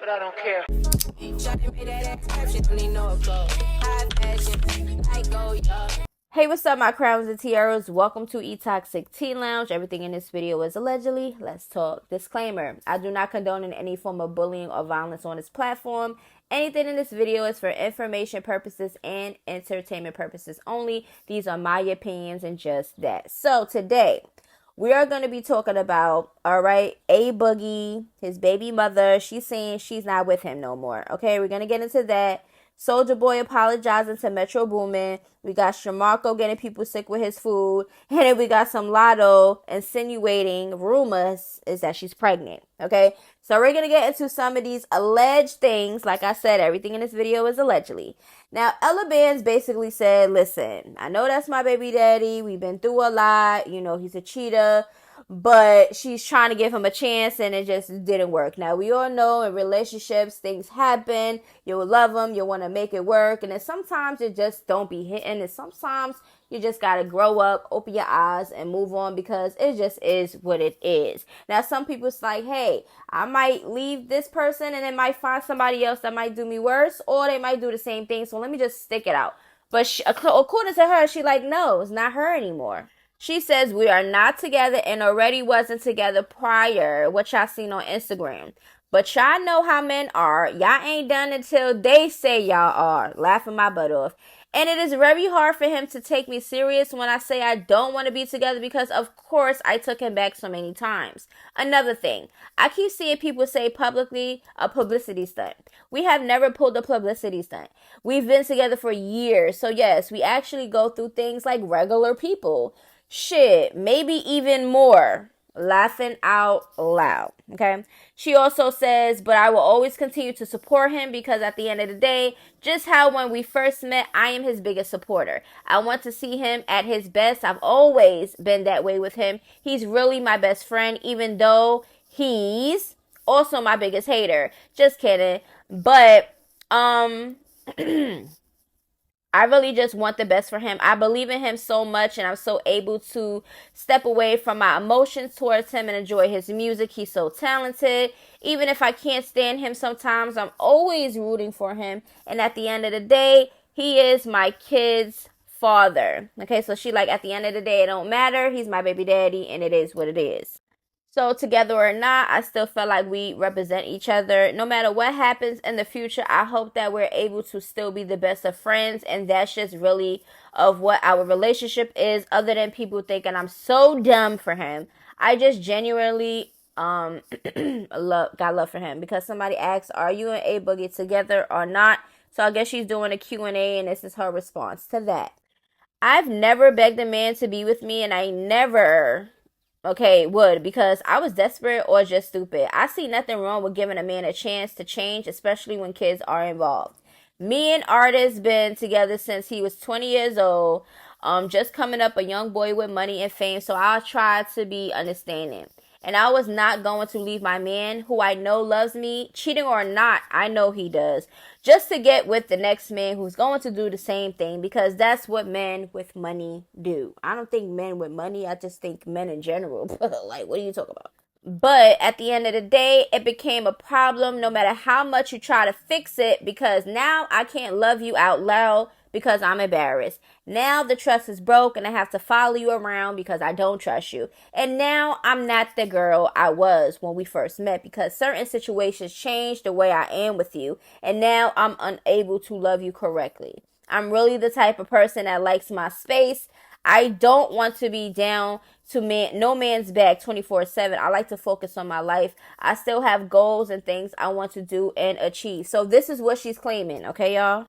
but I don't care. Hey, what's up, my crowns and tiaras? Welcome to E-Toxic Tea Lounge. Everything in this video is allegedly. Let's talk. Disclaimer: I do not condone in any form of bullying or violence on this platform. Anything in this video is for information purposes and entertainment purposes only. These are my opinions and just that. So today, we are going to be talking about, A Boogie, his baby mother. She's saying she's not with him no more. Okay, we're going to get into that. Soulja Boy apologizing to Metro Boomin. We got Shamarco getting people sick with his food. And then we got some Lotto insinuating rumors is that she's pregnant. Okay, so we're going to get into some of these alleged things. Like I said, everything in this video is allegedly. Now, Ella Bands basically said, listen, I know that's my baby daddy. We've been through a lot. You know, he's a cheater. But she's trying to give him a chance and it just didn't work. Now, we all know in relationships, things happen. You'll love them. You'll want to make it work. And then sometimes it just don't be hitting. And sometimes you just got to grow up, open your eyes and move on because it just is what it is. Now, some people's like, hey, I might leave this person and then might find somebody else that might do me worse, or they might do the same thing. So let me just stick it out. But according to her, she like, no, it's not her anymore. She says we are not together and already wasn't together prior, what y'all seen on Instagram. But y'all know how men are. Y'all ain't done until they say y'all are. Laughing my butt off. And it is very hard for him to take me serious when I say I don't want to be together because, of course, I took him back so many times. Another thing, I keep seeing people say publicly a publicity stunt. We have never pulled a publicity stunt. We've been together for years. So, yes, we actually go through things like regular people. Shit, maybe even more. Laughing out loud. Okay. She also says, but I will always continue to support him because at the end of the day, just how when we first met, I am his biggest supporter. I want to see him at his best. I've always been that way with him. He's really my best friend, even though he's also my biggest hater. Just kidding. But, I really just want the best for him. I believe in him so much and I'm so able to step away from my emotions towards him and enjoy his music. He's so talented. Even if I can't stand him sometimes, I'm always rooting for him. And at the end of the day, he is my kid's father. Okay, so she like, at the end of the day, it don't matter. He's my baby daddy and it is what it is. So together or not, I still feel like we represent each other. No matter what happens in the future, I hope that we're able to still be the best of friends. And that's just really of what our relationship is, other than people thinking I'm so dumb for him. I just genuinely got love for him because somebody asked, are you and A Boogie together or not? So I guess she's doing a Q&A and this is her response to that. I've never begged a man to be with me and I never... would because I was desperate or just stupid. I see nothing wrong with giving a man a chance to change, especially when kids are involved. Me and Artist been together since he was 20 years old, just coming up a young boy with money and fame, so I'll try to be understanding. And I was not going to leave my man, who I know loves me, cheating or not, I know he does, just to get with the next man who's going to do the same thing, because that's what men with money do. I don't think men with money, I just think men in general. Like, what are you talking about? But at the end of the day, it became a problem no matter how much you try to fix it, because now I can't love you out loud because I'm embarrassed. Now the trust is broke and I have to follow you around because I don't trust you. And now I'm not the girl I was when we first met because certain situations changed the way I am with you. And now I'm unable to love you correctly. I'm really the type of person that likes my space. I don't want to be down to no man's back 24/7. I like to focus on my life. I still have goals and things I want to do and achieve. So this is what she's claiming, okay, y'all?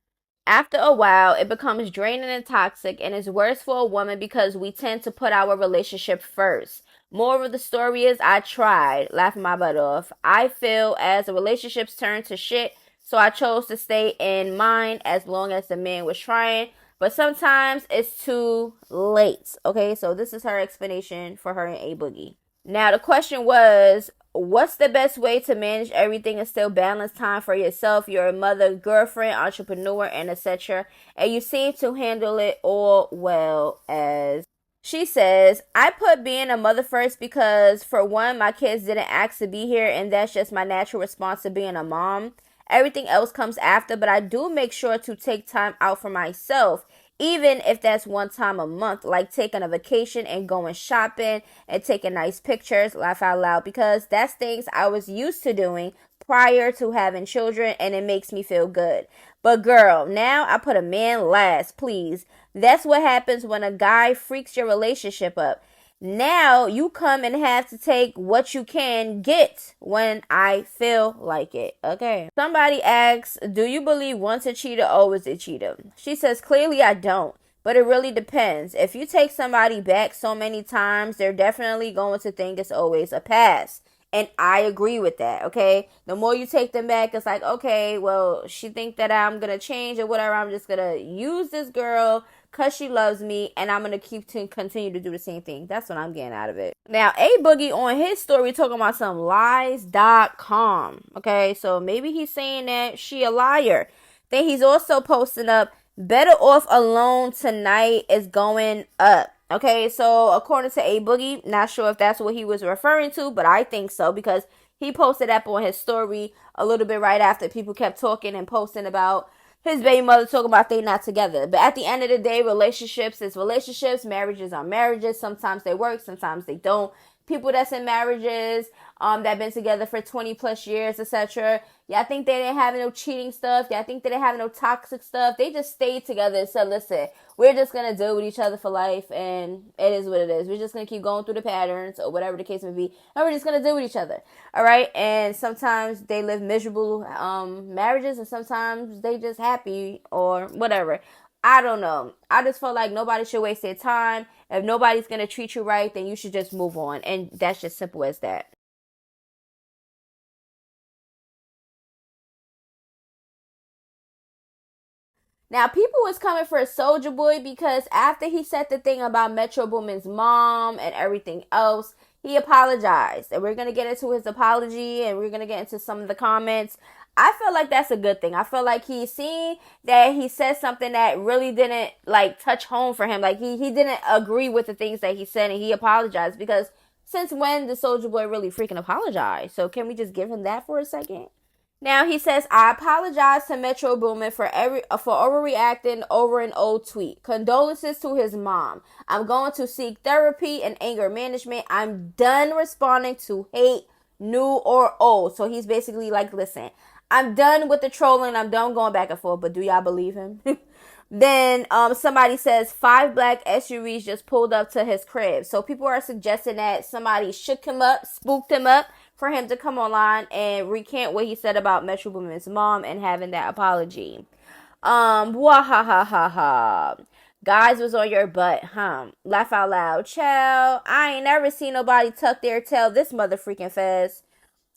After a while, it becomes draining and toxic, and it's worse for a woman because we tend to put our relationship first. Moral of the story is I tried, laughing my butt off. I feel as the relationships turned to shit, so I chose to stay in mine as long as the man was trying. But sometimes it's too late. Okay, so this is her explanation for her and A Boogie. Now, the question was, what's the best way to manage everything and still balance time for yourself? You're a mother, girlfriend, entrepreneur, and etc. And you seem to handle it all well as She says, I put being a mother first because, for one, my kids didn't ask to be here, and that's just my natural response to being a mom. Everything else comes after, but I do make sure to take time out for myself, even if that's one time a month, like taking a vacation and going shopping and taking nice pictures, laugh out loud, because that's things I was used to doing prior to having children, and it makes me feel good. But girl, now I put a man last, please. That's what happens when a guy freaks your relationship up. Now you come and have to take what you can get when I feel like it. Okay. Somebody asks, do you believe once a cheater, always a cheater? She says, clearly I don't. But it really depends. If you take somebody back so many times, they're definitely going to think it's always a pass. And I agree with that, okay? The more you take them back, it's like, okay, well, she think that I'm going to change or whatever. I'm just going to use this girl because she loves me, and I'm going to continue to do the same thing. That's what I'm getting out of it. Now, A Boogie on his story talking about some lies.com, okay? So maybe he's saying that she a liar. Then he's also posting up, better off alone tonight is going up. Okay, so according to A Boogie, not sure if that's what he was referring to, but I think so because he posted up on his story a little bit right after people kept talking and posting about his baby mother talking about they not together. But at the end of the day, relationships is relationships, marriages are marriages. Sometimes they work, sometimes they don't. People that's in marriages that been together for 20 plus years, etc. Yeah, I think they didn't have no cheating stuff. Yeah, I think they didn't have no toxic stuff. They just stayed together and said, listen, we're just going to deal with each other for life, and it is what it is. We're just going to keep going through the patterns or whatever the case may be, and we're just going to deal with each other. All right? And sometimes they live miserable marriages, and sometimes they just happy or whatever. I don't know. I just feel like nobody should waste their time. If nobody's going to treat you right, then you should just move on. And that's just simple as that. Now, people was coming for Soulja Boy because after he said the thing about Metro Boomin's mom and everything else, he apologized. And we're going to get into his apology and we're going to get into some of the comments. I feel like that's a good thing. I feel like he's seen that he said something that really didn't like touch home for him. Like he didn't agree with the things that he said and he apologized because since when did Soulja Boy really freaking apologize? So can we just give him that for a second? Now he says, I apologize to Metro Boomin for overreacting over an old tweet. Condolences to his mom. I'm going to seek therapy and anger management. I'm done responding to hate, new or old. So he's basically like, listen, I'm done with the trolling. I'm done going back and forth. But do y'all believe him? Then somebody says 5 black SUVs just pulled up to his crib. So people are suggesting that somebody shook him up, spooked him up for him to come online and recant what he said about Metro Boomin's mom and having that apology. Wahahaha. Guys was on your butt, huh? Laugh out loud. Child, I ain't never seen nobody tuck their tail this mother freaking fast.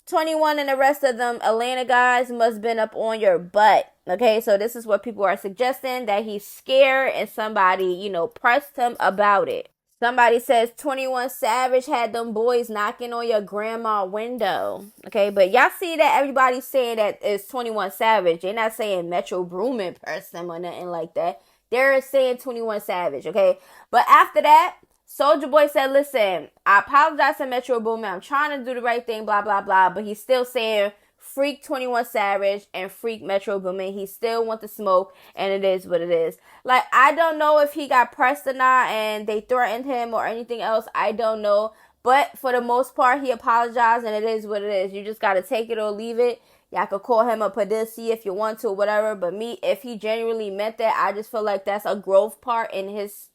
21 and the rest of them Atlanta guys must been up on your butt. Okay, so this is what people are suggesting, that he's scared and somebody, pressed him about it. Somebody says 21 Savage had them boys knocking on your grandma window. Okay, but y'all see that everybody's saying that it's 21 Savage. They're not saying Metro Boomin person or nothing like that. They're saying 21 Savage, okay? But after that, Soulja Boy said, listen, I apologize to Metro Boomin. I'm trying to do the right thing, blah, blah, blah. But he's still saying freak 21 Savage and freak Metro Boomin. He still want the smoke, and it is what it is. Like, I don't know if he got pressed or not and they threatened him or anything else. I don't know. But for the most part, he apologized, and it is what it is. You just got to take it or leave it. Y'all could call him a pussy if you want to or whatever. But me, if he genuinely meant that, I just feel like that's a growth part in his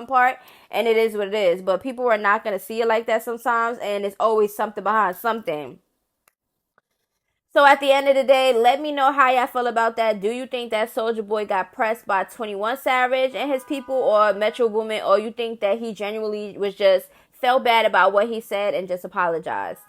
part, and it is what it is. But people are not going to see it like that sometimes, and it's always something behind something. So at the end of the day, let me know how y'all feel about that. Do you think that Soulja Boy got pressed by 21 Savage and his people, or Metro Boomin, or you think that he genuinely was just felt bad about what he said and just apologized?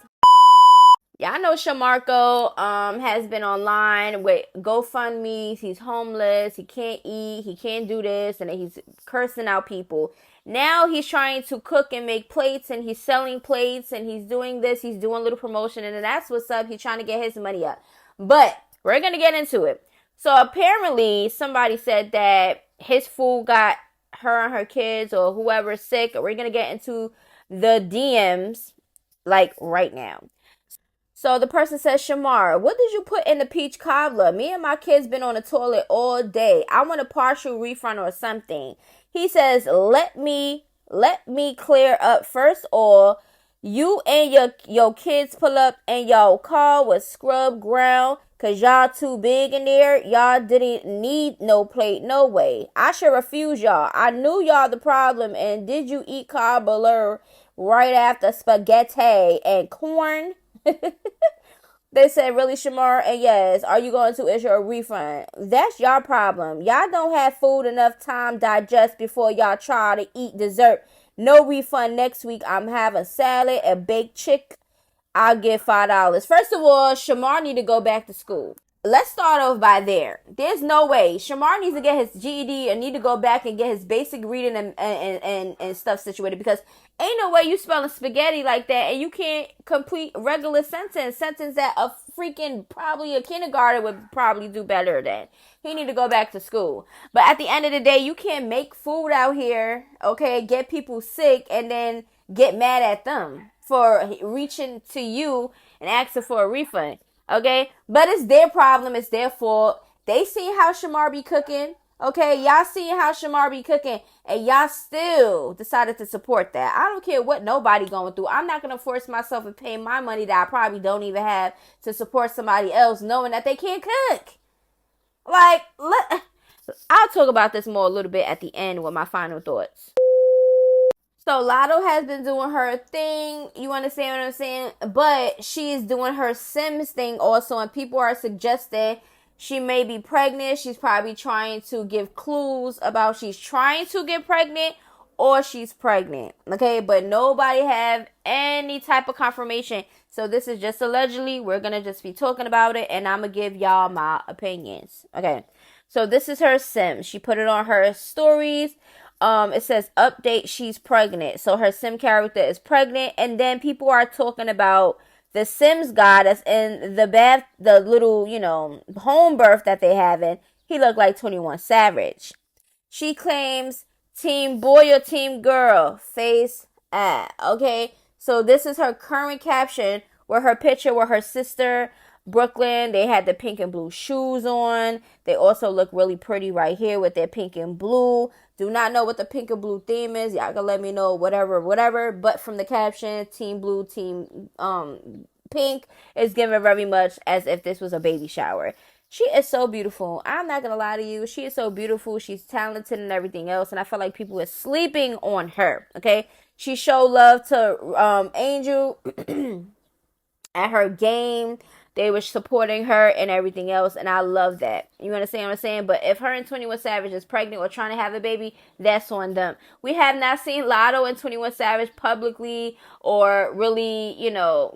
Y'all know Shamarco has been online with GoFundMe's. He's homeless. He can't eat. He can't do this. And he's cursing out people. Now he's trying to cook and make plates. And he's selling plates. And he's doing this. He's doing a little promotion. And that's what's up. He's trying to get his money up. But we're going to get into it. So apparently somebody said that his food got her and her kids or whoever's sick. We're gonna get into the DMs like right now. So the person says, Shamar, what did you put in the peach cobbler? Me and my kids been on the toilet all day. I want a partial refund or something. He says, let me clear up. First all, you and your kids pull up and y'all car was scrub ground cause y'all too big in there. Y'all didn't need no plate, no way. I should refuse y'all. I knew y'all the problem. And did you eat cobbler right after spaghetti and corn? They said, really, Shamar? And yes, are you going to issue a refund? That's your problem. Y'all don't have food enough time digest before y'all try to eat dessert. No refund next week. I'm having salad, a baked chick. I'll give $5. First of all, Shamar need to go back to school. Let's start off by there. There's no way. Shamar needs to get his GED and need to go back and get his basic reading and stuff situated, because ain't no way you spelling spaghetti like that and you can't complete regular sentence that a freaking probably a kindergarten would probably do better than. He need to go back to school. But at the end of the day, you can't make food out here, okay, get people sick and then get mad at them for reaching to you and asking for a refund. Okay, but it's their problem, it's their fault. They see how Shamar be cooking. Okay, y'all see how Shamar be cooking, and y'all still decided to support that. I don't care what nobody going through. I'm not gonna force myself to pay my money that I probably don't even have to support somebody else, knowing that they can't cook. Like, I'll talk about this more a little bit at the end with my final thoughts. So Lotto has been doing her thing. You understand what I'm saying? But she's doing her Sims thing also. And people are suggesting she may be pregnant. She's probably trying to give clues about she's trying to get pregnant or she's pregnant. Okay? But nobody have any type of confirmation. So this is just allegedly. We're going to just be talking about it. And I'm going to give y'all my opinions. Okay? So this is her Sim. She put it on her stories. It says update, she's pregnant. So her Sim character is pregnant, and then people are talking about the Sims guy that's in the little, home birth that they having. He looked like 21 Savage. She claims team boy or team girl, face okay. So this is her current caption with her picture with her sister Brooklyn. They had the pink and blue shoes on. They also look really pretty right here with their pink and blue. Do not know what the pink and blue theme is. Y'all can let me know, whatever. But from the caption, team blue, team pink is given very much as if this was a baby shower. She is so beautiful. I'm not gonna lie to you. She is so beautiful. She's talented and everything else. And I feel like people are sleeping on her. Okay. She showed love to Angel at her game. They were supporting her and everything else, and I love that. You understand what I'm saying? But if her and 21 Savage is pregnant or trying to have a baby, that's on them. We have not seen Lotto and 21 Savage publicly or really,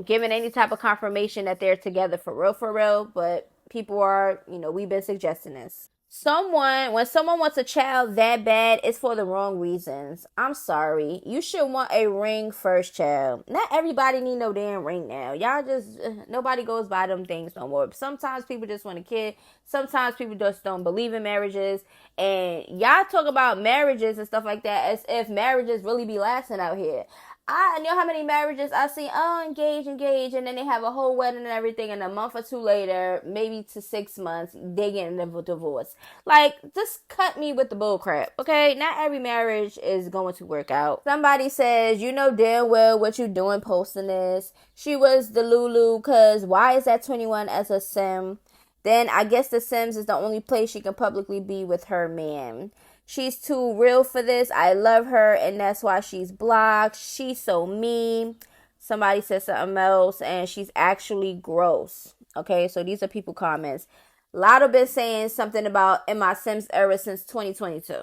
giving any type of confirmation that they're together for real, but people are, we've been suggesting this. When someone wants a child that bad, it's for the wrong reasons. I'm sorry. You should want a ring first, child. Not everybody need no damn ring now. Y'all just, nobody goes by them things no more. Sometimes people just want a kid. Sometimes people just don't believe in marriages. And y'all talk about marriages and stuff like that as if marriages really be lasting out here. I know how many marriages I see, engage, and then they have a whole wedding and everything, and a month or two later, maybe to 6 months, they get a divorce. Like, just cut me with the bull crap, okay? Not every marriage is going to work out. Somebody says, you know damn well what you doing posting this. She was the Lulu, because why is that 21 as a Sim? Then I guess the Sims is the only place she can publicly be with her man. She's too real for this. I love her, and that's why she's blocked. She's so mean. Somebody said something else, and she's actually gross. Okay, so these are people comments. Lotto been saying something about in my Sims era since 2022.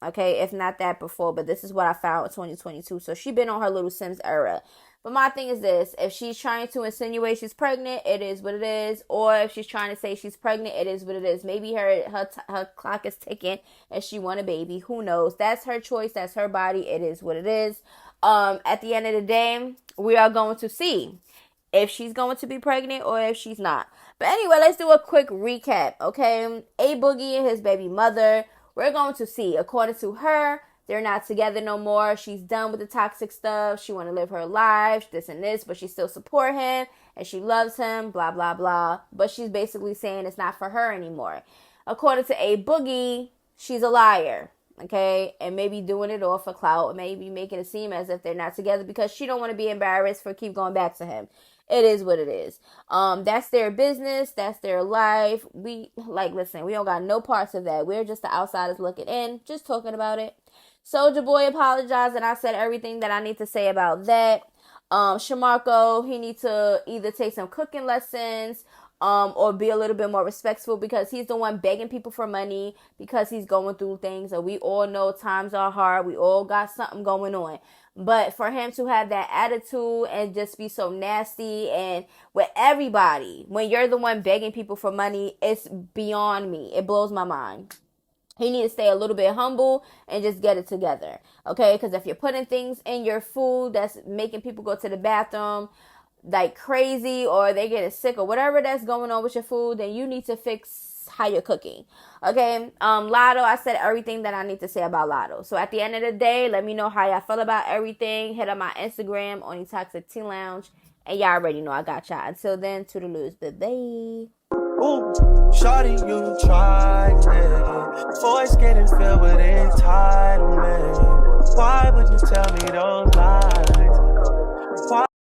Okay, if not that before, but this is what I found in 2022. So she been on her little Sims era. But my thing is this, if she's trying to insinuate she's pregnant, it is what it is. Or if she's trying to say she's pregnant, it is what it is. Maybe her clock is ticking and she want a baby. Who knows? That's her choice. That's her body. It is what it is. At the end of the day, we are going to see if she's going to be pregnant or if she's not. But anyway, let's do a quick recap, okay? A Boogie and his baby mother. We're going to see, according to her, they're not together no more. She's done with the toxic stuff. She want to live her life, this and this, but she still support him and she loves him, blah, blah, blah. But she's basically saying it's not for her anymore. According to A Boogie, she's a liar. Okay, and maybe doing it all for clout, maybe making it seem as if they're not together because she don't want to be embarrassed for keep going back to him. It is what it is. That's their business. That's their life. Listen, we don't got no parts of that. We're just the outsiders looking in, just talking about it. Soulja Boy apologized, and I said everything that I need to say about that. Shamarco, he needs to either take some cooking lessons, or be a little bit more respectful because he's the one begging people for money because he's going through things. And we all know times are hard. We all got something going on. But for him to have that attitude and just be so nasty and with everybody, when you're the one begging people for money, it's beyond me. It blows my mind. He needs to stay a little bit humble and just get it together. Okay? Because if you're putting things in your food that's making people go to the bathroom like crazy, or they getting sick, or whatever that's going on with your food, then you need to fix how you're cooking. Okay. Lotto, I said everything that I need to say about Lotto. So at the end of the day, let me know how y'all feel about everything. Hit up my Instagram on Toxic Tea Lounge, and y'all already know I got y'all. Until then, toodaloos, bye. Ooh, shawty, you tried it. Voice getting filled with entitlement. Why would you tell me those lies? Why